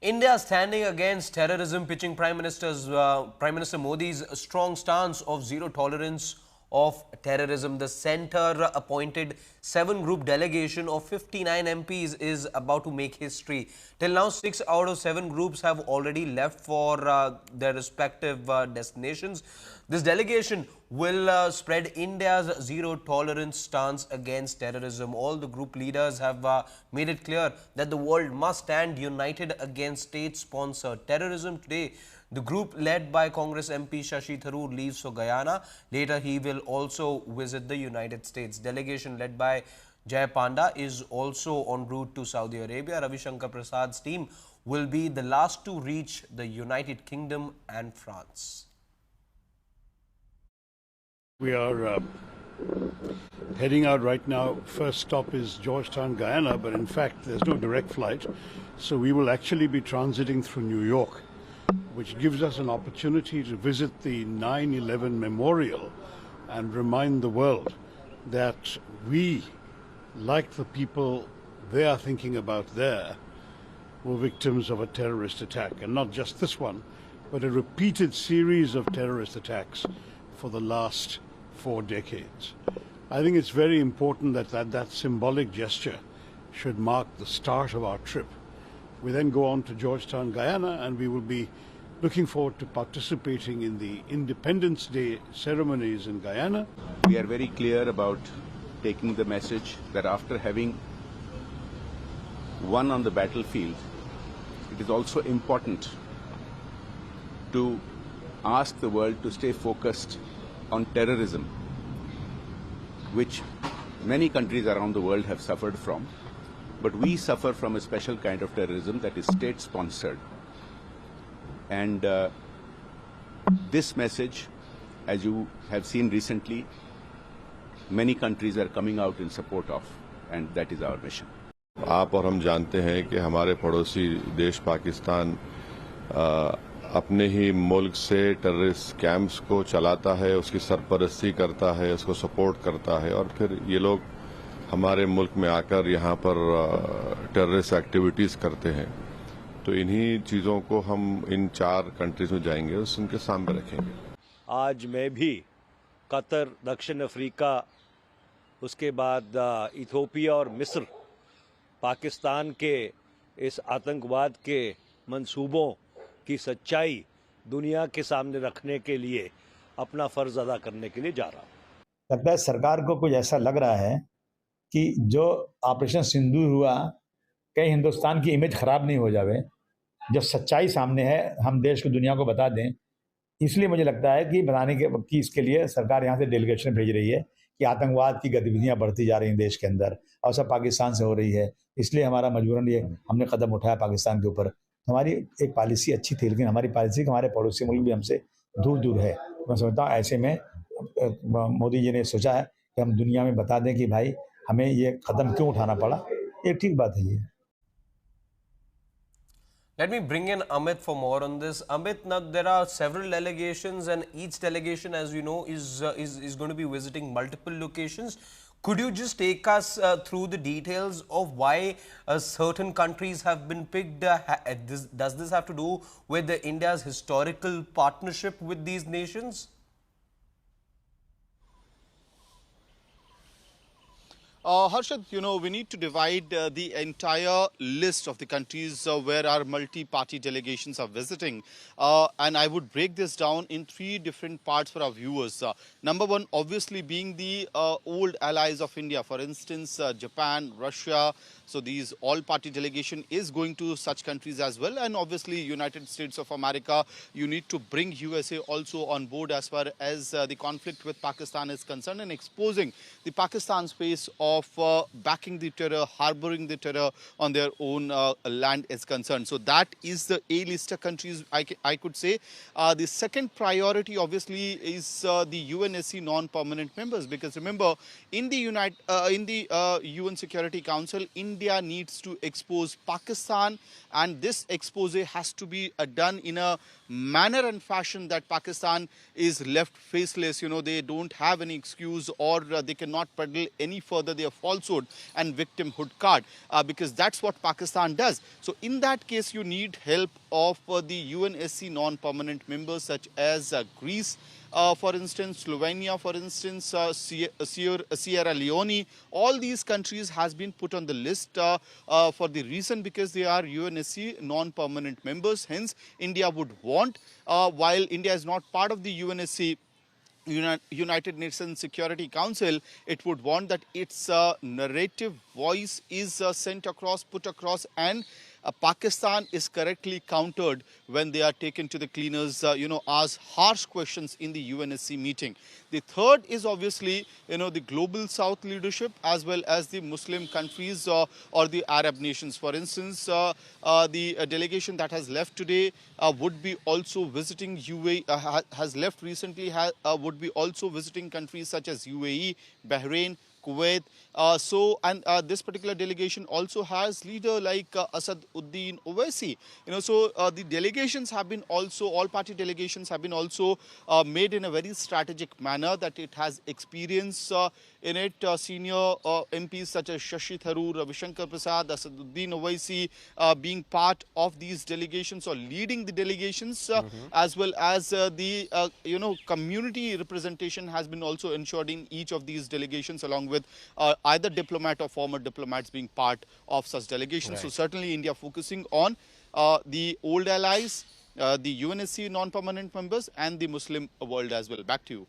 India standing against terrorism, pitching Prime Minister Modi's strong stance of zero tolerance of terrorism. The centre appointed 7-group delegation of 59 MPs is about to make history. Till now, 6 out of 7 groups have already left for their respective destinations. This delegation will spread India's zero tolerance stance against terrorism. All the group leaders have made it clear that the world must stand united against state-sponsored terrorism. Today, the group led by Congress MP Shashi Tharoor leaves for Guyana. Later, he will also visit the United States. Delegation led by Jay Panda is also en route to Saudi Arabia. Ravi Shankar Prasad's team will be the last to reach the United Kingdom and France. We are heading out right now. First stop is Georgetown, Guyana, but in fact there's no direct flight. So we will actually be transiting through New York, which gives us an opportunity to visit the 9/11 Memorial and remind the world that we, like the people they are thinking about there, were victims of a terrorist attack. And not just this one, but a repeated series of terrorist attacks for the last 4 decades. I think it's very important that symbolic gesture should mark the start of our trip. We then go on to Georgetown, Guyana, and we will be looking forward to participating in the Independence Day ceremonies in Guyana. We are very clear about taking the message that after having won on the battlefield, it is also important to ask the world to stay focused on terrorism, which many countries around the world have suffered from. But we suffer from a special kind of terrorism that is state-sponsored. And this message, as you have seen recently, many countries are coming out in support of, and that is our mission. आप और हम जानते हैं कि हमारे पड़ोसी देश पाकिस्तान अपने ही मुल्क से टेररिस्ट कैंप्स को चलाता है, उसकी सरपरस्ती करता है, उसको सपोर्ट करता है और फिर ये लोग हमारे मुल्क में आकर यहाँ पर टेररिस्ट एक्टिविटीज़ करते हैं। तो इन्हीं चीज़ों को हम इन 4 कंट्रीज में जाएंगे, उनके सामने रखेंगे। आज मैं भी कतर, दक्षिण अफ्रीका, उसके बाद इथियोपिया और मिस्र पाकिस्तान के इस आतंकवाद के मंसूबों की सच्चाई दुनिया के सामने रखने के लिए अपना फर्ज अदा करने के लिए जा रहा हूँ। लगता है सरकार को कुछ ऐसा लग रहा है कि जो ऑपरेशन सिंदूर हुआ, कहीं हिंदुस्तान की इमेज खराब नहीं हो जावे, जब सच्चाई सामने है हम देश को दुनिया को बता दें। इसलिए मुझे लगता है कि बताने के इसके लिए सरकार यहाँ से डेलीगेशन भेज रही है कि आतंकवाद की गतिविधियाँ बढ़ती जा रही हैं देश के अंदर और सब पाकिस्तान से हो रही है। इसलिए हमारा मजबूरन ये हमने कदम उठाया पाकिस्तान के ऊपर। हमारी एक पॉलिसी अच्छी थी, लेकिन हमारी पॉलिसी हमारे पड़ोसी मुल्क भी हमसे दूर दूर है। मैं समझता हूँ ऐसे में मोदी जी ने सोचा है कि हम दुनिया में बता दें कि भाई हमें ये कदम क्यों उठाना पड़ा। ये ठीक बात है ये। Let me bring in Amit for more on this. Amit, now there are several delegations and each delegation, as you know, is going to be visiting multiple locations. Could you just take us through the details of why certain countries have been picked? Does this have to do with India's historical partnership with these nations? Harshad, we need to divide the entire list of the countries where our multi-party delegations are visiting. And I would break this down in 3 different parts for our viewers. Number 1, obviously being the old allies of India. For instance, Japan, Russia. So these all-party delegation is going to such countries as well. And obviously United States of America, you need to bring USA also on board as far as the conflict with Pakistan is concerned and exposing the Pakistan space of backing the terror, harboring the terror on their own land is concerned. So that is the A-lister countries, I could say. The second priority obviously is the UNSC non-permanent members, because remember in the UN Security Council, India India needs to expose Pakistan, and this expose has to be done in a manner and fashion that Pakistan is left faceless. You know, they don't have any excuse, or they cannot peddle any further their falsehood and victimhood card, because that's what Pakistan does. So in that case, you need help of the UNSC non-permanent members such as Greece, for instance, Slovenia, for instance, Sierra Leone. All these countries has been put on the list for the reason because they are UNSC non-permanent members. Hence, India would want, while India is not part of the UNSC, United Nations Security Council, it would want that its narrative voice is sent across, put across, and Pakistan is correctly countered when they are taken to the cleaners, ask harsh questions in the UNSC meeting. The third is obviously, the global South leadership as well as the Muslim countries or the Arab nations. For instance, the delegation that has left today would be also visiting UAE, has left recently, would be also visiting countries such as UAE, Bahrain, Kuwait. This particular delegation also has leader like Asaduddin Owaisi. The delegations have been also, all party delegations have been also made in a very strategic manner, that it has experience in it. Senior MPs such as Shashi Tharoor, Ravi Shankar Prasad, Asaduddin Owaisi being part of these delegations or leading the delegations, as well as the community representation has been also ensured in each of these delegations, along with either diplomat or former diplomats being part of such delegations. Right. So certainly India focusing on the old allies, the UNSC non-permanent members and the Muslim world as well. Back to you.